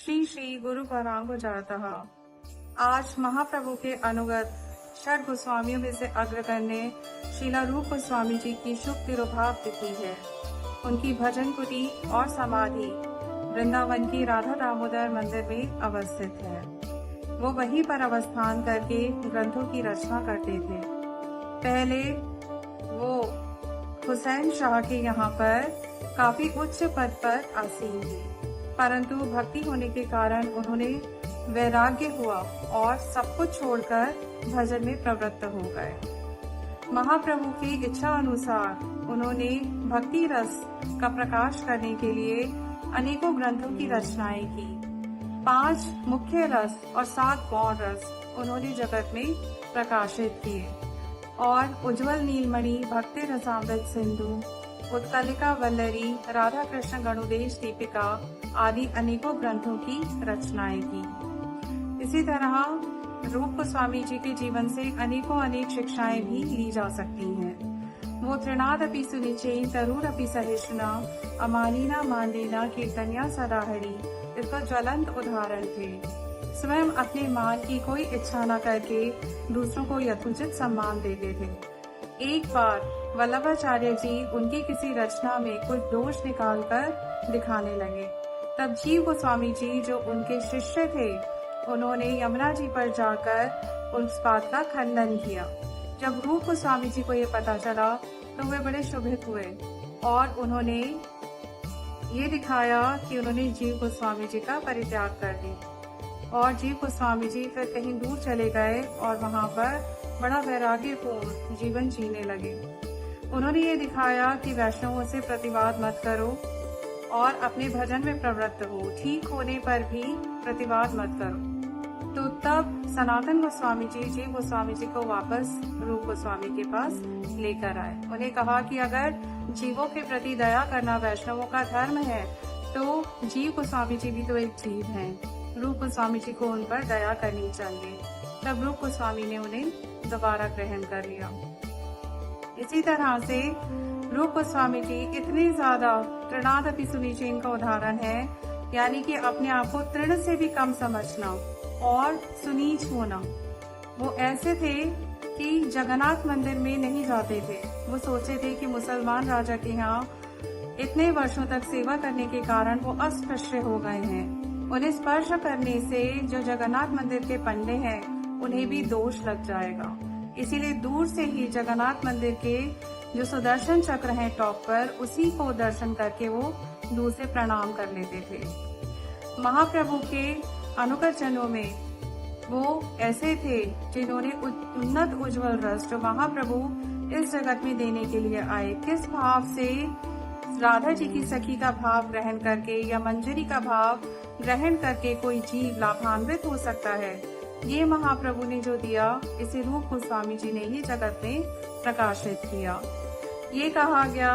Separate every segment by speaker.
Speaker 1: श्री श्री गुरु परांग जातः। आज महाप्रभु के अनुगत षट गोस्वामियों में से अग्रगण्य ने श्रीला रूप गोस्वामी जी की शुभ तिरुभाव तिथि है। उनकी भजन कुटी और समाधि वृंदावन की राधा दामोदर मंदिर में अवस्थित है। वो वहीं पर अवस्थान करके ग्रंथों की रचना करते थे। पहले वो हुसैन शाह के यहाँ पर काफी उच्च पद पर आसीन थे, परंतु भक्ति होने के कारण उन्होंने वैराग्य हुआ और सब कुछ छोड़कर भजन में प्रवृत्त हो गए। महाप्रभु की इच्छा अनुसार उन्होंने भक्ति रस का प्रकाश करने के लिए अनेकों ग्रंथों की रचनाएं की। 5 मुख्य रस और 7 गौण रस उन्होंने जगत में प्रकाशित किए और उज्ज्वल नीलमणि, भक्ति रसामृत सिंधु, उत्कलिका वल्लरी, राधा कृष्ण गणुदेश दीपिका आदि अनेकों ग्रंथों की रचनाएं की। इसी तरह रूप गोस्वामी जी के जीवन से अनेक शिक्षाएं भी ली जा सकती हैं। वो तृणादपि सुनिचेन तरुरपि सहिष्णुना अमानिना मानदेना कीर्तन्या सदाहरी इसका ज्वलंत उदाहरण थे। स्वयं अपने मान की कोई इच्छा न करके दूसरों को यथोचित सम्मान देते थे। एक बार वल्लभाचार्य जी उनकी किसी रचना में कुछ दोष निकालकर दिखाने लगे। तब जीव गोस्वामी जी जो उनके शिष्य थे, उन्होंने यमुना जी पर जाकर उस बात का खंडन किया। जब रूप गोस्वामी जी को ये पता चला तो वे बड़े क्षुभित हुए और उन्होंने ये दिखाया कि उन्होंने जीव गोस्वामी जी का परित्याग कर दिया और जीव गोस्वामी जी फिर कहीं दूर चले गए और वहां पर बड़ा वैराग्यपूर्ण जीवन जीने लगे। उन्होंने ये दिखाया कि वैष्णवों से प्रतिवाद मत करो और अपने भजन में प्रवृत्त हो, ठीक होने पर भी प्रतिवाद मत करो। तो तब सनातन गोस्वामी जी जीव गोस्वामी जी को वापस रूप गोस्वामी के पास लेकर आए। उन्हें कहा कि अगर जीवों के प्रति दया करना वैष्णवों का धर्म है तो जीव गोस्वामी जी भी तो एक जीव हैं। रूप गोस्वामी जी को उन पर दया करनी चाहिए। तब रूप गोस्वामी ने उन्हें दोबारा ग्रहण कर लिया। इसी तरह से रूप गोस्वामी जी इतने ज्यादा तृणादपि सुनिचेन का उदाहरण है, यानी कि अपने आप को तृण से भी कम समझना और सुनीच होना। वो ऐसे थे कि जगन्नाथ मंदिर में नहीं जाते थे। वो सोचते थे कि मुसलमान राजा के यहाँ इतने वर्षों तक सेवा करने के कारण वो अस्पृश्य हो गए हैं। उन्हें स्पर्श करने से जो जगन्नाथ मंदिर के पंडे हैं उन्हें भी दोष लग जाएगा। इसीलिए दूर से ही जगन्नाथ मंदिर के जो सुदर्शन चक्र हैं टॉप पर, उसी को दर्शन करके वो दूर से प्रणाम कर लेते थे। महाप्रभु के अनुगत जनों में वो ऐसे थे जिन्होंने उन्नत उज्जवल रस जो महाप्रभु इस जगत में देने के लिए आए, किस भाव से राधा जी की सखी का भाव ग्रहण करके या मंजरी का भाव ग्रहण करके कोई जीव लाभान्वित हो सकता है, ये महाप्रभु ने जो दिया, इसे रूप गोस्वामी जी ने ही जगत में प्रकाशित किया। ये कहा गया,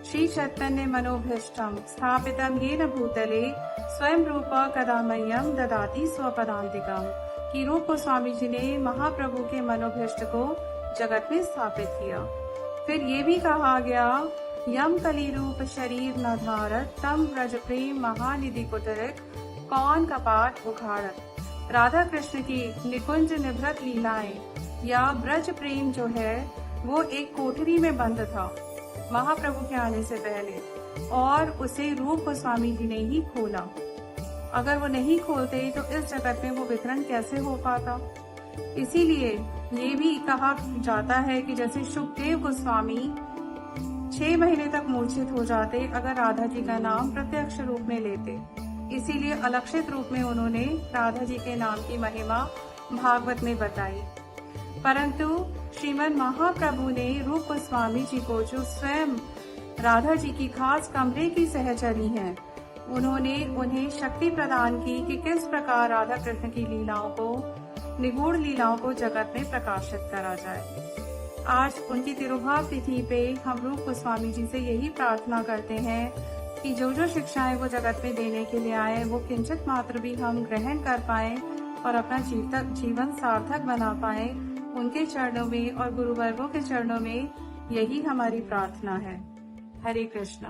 Speaker 1: श्री चैतन्य मनोभीष्टम स्थापितम येन भूतले स्वयं रूप कदामय्यम ददाति स्वपदान्तिकम, कि रूप गोस्वामी जी ने महाप्रभु के मनोभीष्ट को जगत में स्थापित किया। फिर ये भी कहा गया, यम कली रूप शरीर न धारत तम ब्रज प्रेम महानिधि कुटरिक कौन कपाट उखाड़त। राधा कृष्ण की निकुंज निभृत लीलाएं या ब्रज प्रेम जो है वो एक कोठरी में बंद था महाप्रभु के आने से पहले, और उसे रूप गोस्वामी जी ने ही खोला। अगर वो नहीं खोलते तो इस जगत में वो वितरण कैसे हो पाता। इसीलिए ये भी कहा जाता है कि जैसे सुखदेव गोस्वामी 6 महीने तक मूर्छित हो जाते अगर राधा जी का नाम प्रत्यक्ष रूप में लेते। इसीलिए अलक्षित रूप में उन्होंने राधा जी के नाम की महिमा भागवत में बताई। परंतु श्रीमद महाप्रभु ने रूप गोस्वामी जी को, जो स्वयं राधा जी की खास कमरे की सहचरी हैं, उन्होंने उन्हें शक्ति प्रदान की कि किस प्रकार राधा कृष्ण की लीलाओं को, निगूढ़ लीलाओं को जगत में प्रकाशित करा जाए। आज उनकी तिरुभाव तिथि पे हम रूप गोस्वामी जी से यही प्रार्थना करते हैं कि जो जो शिक्षाएं वो जगत में देने के लिए आए, वो किंचित मात्र भी हम ग्रहण कर पाए और अपना जीवन सार्थक बना पाए। उनके चरणों में और गुरुवर्गों के चरणों में यही हमारी प्रार्थना है। हरे कृष्णा।